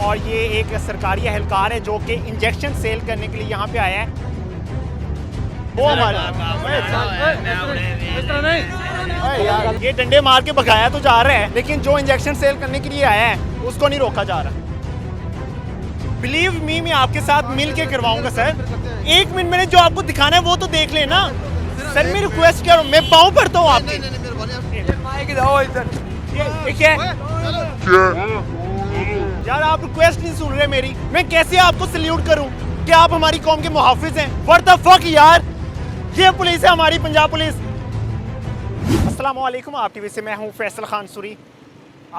और ये एक सरकारी एहलकार है जो कि इंजेक्शन सेल करने के लिए यहाँ पे आया है। वो हमारा यार ये डंडे मार के भगाया तो जा रहा है, लेकिन जो इंजेक्शन सेल करने के लिए आया है उसको नहीं रोका जा रहा। बिलीव मी, मैं आपके साथ मिल के करवाऊंगा सर। एक मिनट मैंने जो आपको दिखाना है वो तो देख लेना सर। मैं रिक्वेस्ट कर रहा हूँ, मैं पाँव पड़ता हूँ आपके। ठीक है यार, आप रिक्वेस्ट नहीं सुन रहे मेरी। मैं कैसे आपको सल्यूट करूं कि आप हमारी कौम के मुहाफिज हैं? व्हाट द फक यार, ये पुलिस है हमारी पंजाब पुलिस। अस्सलाम वालेकुम, आप टीवी से मैं हूं फैसल खान सूरी।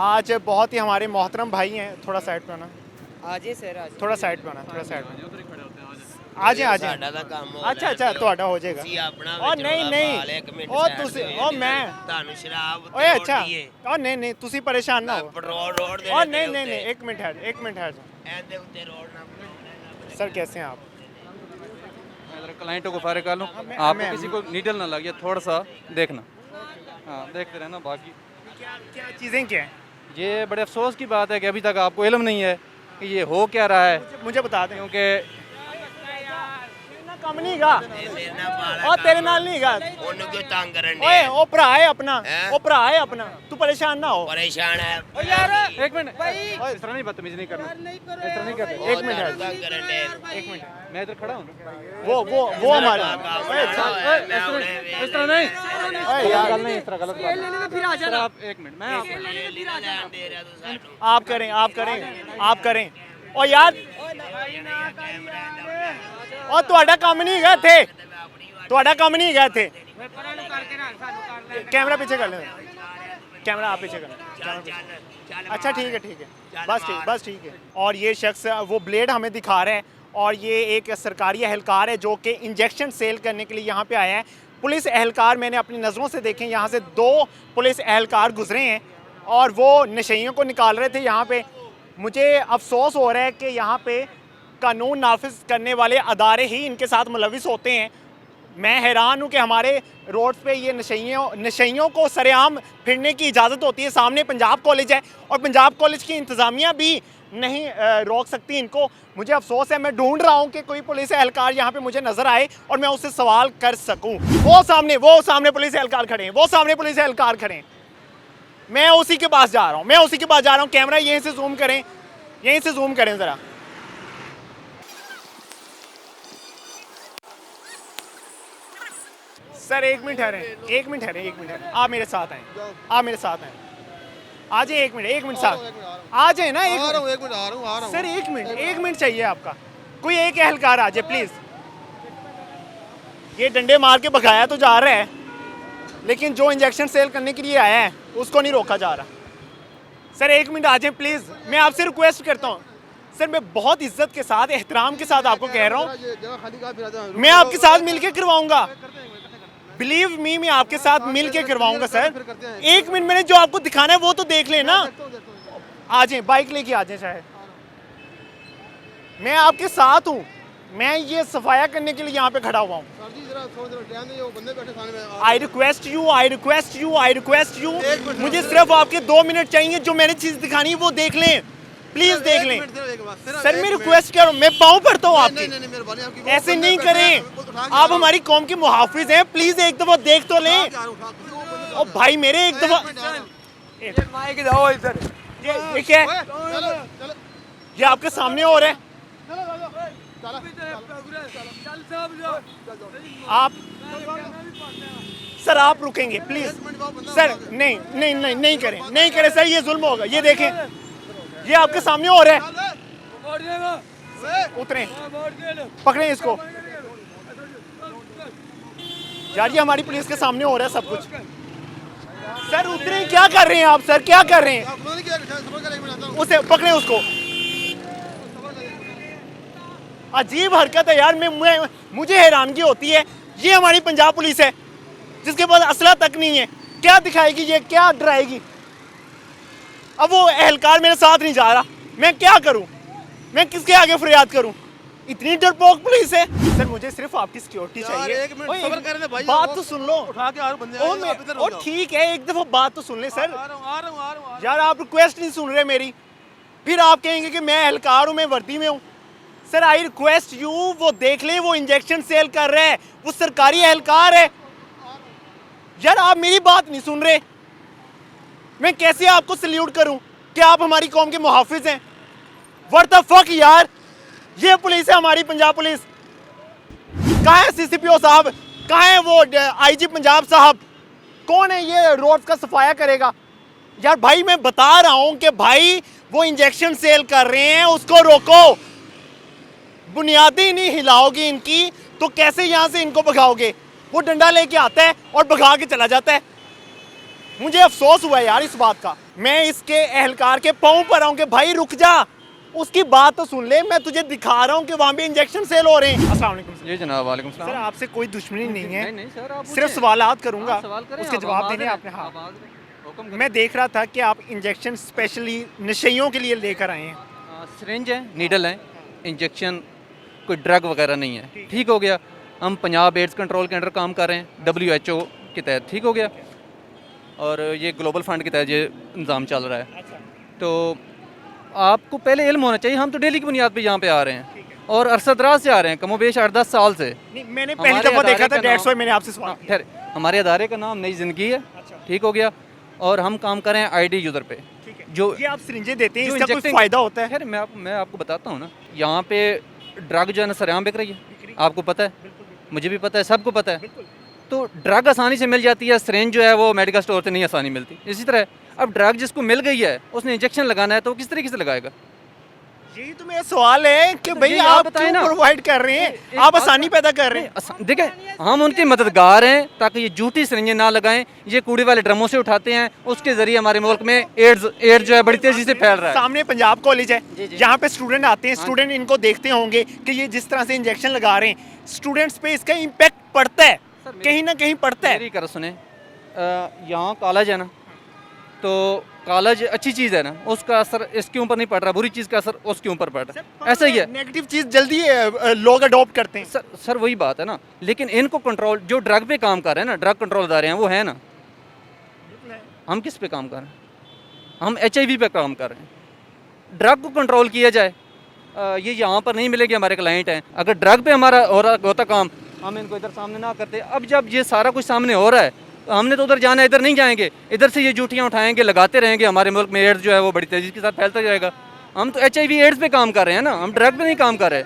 आज बहुत ही हमारे मोहतरम भाई हैं। थोड़ा साइड पे आना, आजे सर आज थोड़ा साइड पे आना, थोड़ा साइड पे आ जाए। अच्छा अच्छा, ਤੁਹਾਡਾ ਹੋ ਜਾਏਗਾ। ਉਹ ਨਹੀਂ ਉਹ ਤੁਸੀਂ ਉਹ ਮੈਂ ਤੁਹਾਨੂੰ ਸ਼ਰਾਬ ਓਏ ਅੱਛਾ ਉਹ ਨਹੀਂ ਤੁਸੀਂ ਪਰੇਸ਼ਾਨ ਨਾ ਹੋ। रोड दे ਉਹ नहीं एक मिनट है एंदे उत्ते रोड ना सर, कैसे हैं आप? मैं इधर क्लाइंटों को फारिग कर लूँ, आपको किसी को नीडल ना लगे, थोड़ा सा देखना। हाँ, देखते रहना। बाकी क्या चीज़ें क्या हैं? ये बड़े अफसोस की बात है कि अभी तक आपको इल्म नहीं है कि ये हो क्या रहा है, मुझे बता दें क्योंकि ਕੰਮ ਨਹੀਂ ਹੈਗਾ। लेना वाला ਉਹ ਤੇਰੇ ਨਾਲ ਨਹੀਂ ਹੈਗਾ। ਉਹਨੂੰ ਕਿਉਂ ਤੰਗ ਕਰਨ ਓਏ ਦੇ ਉਹ ਭਰਾ ਹੈ ਆਪਣਾ, ਉਹ ਭਰਾ ਹੈ ਆਪਣਾ, ਤੂੰ ਪਰੇਸ਼ਾਨ ना हो। परेशान है ओ यार एक मिनट, इस तरह नहीं बदतमीजी नहीं करना, इस तरह नहीं करते। एक मिनट तंग ਕਰਨ ਦੇ एक मिनट, मैं इधर खड़ा हूँ, वो हमारा इस तरह नहीं, यार नहीं, इस तरह गलत बात है। आप एक मिनट, मैं आप करें और यार और ਤੁਹਾਡਾ ਕੰਮ ਨਹੀਂ ਹੈਗਾ ਇੱਥੇ, ਤੁਹਾਡਾ ਕੰਮ नहीं ਹੈਗਾ ਇੱਥੇ। कैमरा पीछे कर ले, कैमरा आप पीछे कर। अच्छा ठीक है, बस ठीक है। और ये शख्स वो ब्लेड हमें दिखा रहा है और ये एक सरकारी एहलकार है जो कि इंजेक्शन सेल करने के लिए यहाँ पे आया है। पुलिस एहलकार मैंने अपनी नज़रों से देखे, यहाँ से 2 पुलिस एहलकार गुजरे हैं और वो नशइयों को निकाल रहे थे यहाँ पे। मुझे अफसोस हो रहा है कि यहाँ पे कानून नाफिज करने वाले अदारे ही इनके साथ मुलविस होते हैं। मैं हैरान हूँ कि हमारे रोड पे ये नशइयों को सरेआम फिरने की इजाज़त होती है। सामने पंजाब कॉलेज है और पंजाब कॉलेज की इंतज़ामिया भी नहीं रोक सकती इनको। मुझे अफसोस है, मैं ढूंढ रहा हूँ कि कोई पुलिस एहलकार यहाँ पे मुझे नज़र आए और मैं उससे सवाल कर सकूँ। वो सामने पुलिस एहलकार खड़े हैं, वो सामने पुलिस एहलकार खड़े हैं। मैं उसी के पास जा रहा हूँ, कैमरा यहीं से जूम करें ज़रा। सर एक मिनट ठहरें, आप मेरे साथ आए, आ जाए। एक मिनट साथ आ जाए ना। सर एक मिनट चाहिए आपका। कोई एक एहलकार आ जाए प्लीज़। ये डंडे मार के भगाया तो जा रहा है, लेकिन जो इंजेक्शन सेल करने के लिए आया है उसको नहीं रोका जा रहा। सर एक मिनट आ जाए प्लीज़, मैं आपसे रिक्वेस्ट करता हूँ सर। मैं बहुत इज्जत के साथ, एहतराम के साथ आपको कह रहा हूँ, मैं आपके साथ मिलके करवाऊंगा। बिलीव मी, मैं आपके साथ मिल के करवाऊंगा सर। एक मिनट मैंने जो आपको दिखाना है वो तो देख लेना। आ जाए, बाइक लेके आ जाए शायद। मैं आपके साथ हूँ, मैं ये सफाया करने के लिए यहाँ पे खड़ा हुआ हूँ। आई रिक्वेस्ट यू, मुझे सिर्फ आपके 2 मिनट चाहिए। जो मैंने चीज़ दिखानी है वो देख लें, प्लीज देख लें सर। मैं रिक्वेस्ट कर रहा हूँ, मैं पाँव पड़ता हूँ आपके। ऐसे नहीं करें, आप हमारी कौम के मुहाफिज हैं। प्लीज एक दफा देख तो लें। ओ भाई मेरे, एक दफा ये क्या है? ये आपके सामने हो रहा है। आप सर आप रुकेंगे प्लीज सर। नहीं करें सर, ये जुल्म होगा। ये देखें, ये आपके सामने हो रहा है। उतरें, पकड़ें इसको यार, ये हमारी पुलिस के सामने हो रहा है सब कुछ। सर उतरें, क्या कर रहे हैं आप सर, क्या कर रहे हैं? उसे पकड़ें उसको। अजीब हरकत है यार। मुझे हैरानगी होती है, ये हमारी पंजाब पुलिस है जिसके पास असला तक नहीं है। क्या दिखाएगी ये, क्या डराएगी? अब वो एहलकार मेरे साथ नहीं जा रहा, मैं क्या करूं? मैं किसके आगे फरियाद करूं? इतनी डरपोक पुलिस है सर। मुझे सिर्फ आपकी सिक्योरिटी चाहिए। बात तो सुन लो। ठीक है, एक दफा बात तो सुन ले सर। यार आप रिक्वेस्ट नहीं सुन रहे मेरी। फिर आप कहेंगे कि मैं एहलकार हूँ, मैं वर्दी में हूँ। सर आई रिक्वेस्ट यू, वो देख ले, वो इंजेक्शन सेल कर रहा है, वो सरकारी एहलकार है। यार आप मेरी बात नहीं सुन रहे, मैं कैसे आपको सल्यूट करूं कि आप हमारी कौम के मुहाफिज हैं? व्हाट द फक यार, ये पुलिस है हमारी पंजाब पुलिस। कहाँ है सीसीपीओ साहब, कहाँ है वो आईजी पंजाब साहब, कौन है ये रोड का सफाया करेगा? यार भाई मैं बता रहा हूं कि भाई वो इंजेक्शन सेल कर रहे हैं, उसको रोको। बुनियादी नहीं हिलाओगी इनकी तो कैसे यहां से इनको भगाओगे? वो डंडा लेके आता है और भगा के चला जाता है। मुझे अफसोस हुआ है यार इस बात का। मैं इसके एहलकार के पाँव पर आऊं कि भाई रुक जा, उसकी बात तो सुन ले, मैं तुझे दिखा रहा हूं कि वहां पे इंजेक्शन सेल हो रहे हैं। अस्सलाम वालेकुम जी जनाब, वालेकुम सलाम। सर, आपसे कोई दुश्मनी नहीं है, नहीं सर, आप सिर्फ सवालात करूंगा, सवाल करें, उसके आप जवाब आवाज़ देने दें, आपने। हाँ, आवाज़ दें, हुक्म करें। मैं देख रहा था कि आप इंजेक्शन स्पेशली नशेइयों के लिए लेकर आए हैं। सिरिंज है, नीडल है, इंजेक्शन कोई ड्रग वगैरह नहीं है। ठीक हो गया, हम पंजाब एड्स कंट्रोल के अंडर काम कर रहे हैं, WHO के तहत। ठीक हो गया, और ये ग्लोबल फंड के तहत ये निज़ाम चल रहा है। तो आपको पहले इल्म होना चाहिए, हम तो डेली की बुनियाद पे यहाँ पे आ रहे हैं और अरसा दराज से आ रहे हैं, कमोबेश 8-10 साल से। नहीं, मैंने पहली हमारे दफा देखा अदारे था, का 150 नाम- मैंने आपसे सवाल किया। खैर, हमारे अदारे का नाम नई ज़िंदगी है। ठीक हो गया, और हम काम कर रहे हैं ID यूज़र पे। ठीक है। जो ये आप सिरिंजें देते हैं, जो इसका कोई injecting- फायदा होता है? खैर मैं आपको बताता हूँ ना, यहाँ पे ड्रग जो है ना सरेआम बिक रही है, आपको पता है, मुझे भी पता है, सबको पता है। तो ड्रग आसानी से मिल जाती है, सिरिंज जो है वो मेडिकल स्टोर से नहीं आसानी मिलती। इसी तरह अब ड्रग जिसको मिल गई है, उसने इंजेक्शन लगाना है, तो वो किस तरीके से लगाएगा? यही तो मेरा सवाल है कि भाई यही आप आप बताएं क्यों ना। प्रोवाइड कर रहे हैं? एक आप बात- आसानी पैदा कर रहे हैं। देखें, हम उनके मददगार हैं ताकि ये झूठी सिरिंजें ना लगाएं। ये कूड़े वाले ड्रमों से उठाते हैं, उसके ज़रिए हमारे मुल्क में एड्स जो है बड़ी तेज़ी से फैल रहा है। सामने पंजाब कॉलेज है, यहाँ पे स्टूडेंट आते हैं, स्टूडेंट इनको देखते होंगे कि ये जिस तरह से इंजेक्शन लगा रहे हैं, स्टूडेंट्स पे इसका इम्पैक्ट पड़ता है, कहीं ना कहीं पड़ता है। मेरी कर सुने, यहाँ कॉलेज है ना, तो कॉलेज अच्छी चीज़ है ना, उसका असर इसके ऊपर नहीं पड़ रहा, बुरी चीज़ का असर उसके ऊपर पड़ रहा है। ऐसा ही है नेगेटिव चीज जल्दी लोग अडॉप्ट करते हैं। सर वही बात है ना। लेकिन इनको कंट्रोल, जो ड्रग पे काम कर रहे हैं ना, ड्रग कंट्रोल अदारे हैं, वो है ना। हम किस पे काम कर रहे हैं? हम HIV पे काम कर रहे हैं। ड्रग को कंट्रोल किया जाए, ये यहाँ पर नहीं मिलेगी, हमारे क्लाइंट हैं। अगर ड्रग पे हमारा होता काम, हम इनको इधर सामने ना करते। अब जब ये सारा कुछ सामने हो रहा है, तो हमने तो उधर जाना है, इधर नहीं जाएंगे। इधर से ये जूठियाँ उठाएंगे, लगाते रहेंगे, हमारे मुल्क में एड्स जो है वो बड़ी तेज़ी के साथ फैलता जाएगा। हम तो HIV एड्स पे काम कर रहे हैं ना, हम ड्रग पे नहीं काम कर रहे।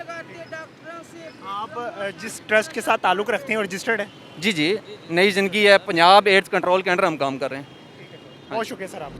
आप जिस ट्रस्ट के साथ ताल्लुक रखते हैं, रजिस्टर्ड है? जी, नई ज़िंदगी है, पंजाब एड्स कंट्रोल के अंडर हम काम कर रहे हैं। बहुत शुक्रिया सर आप।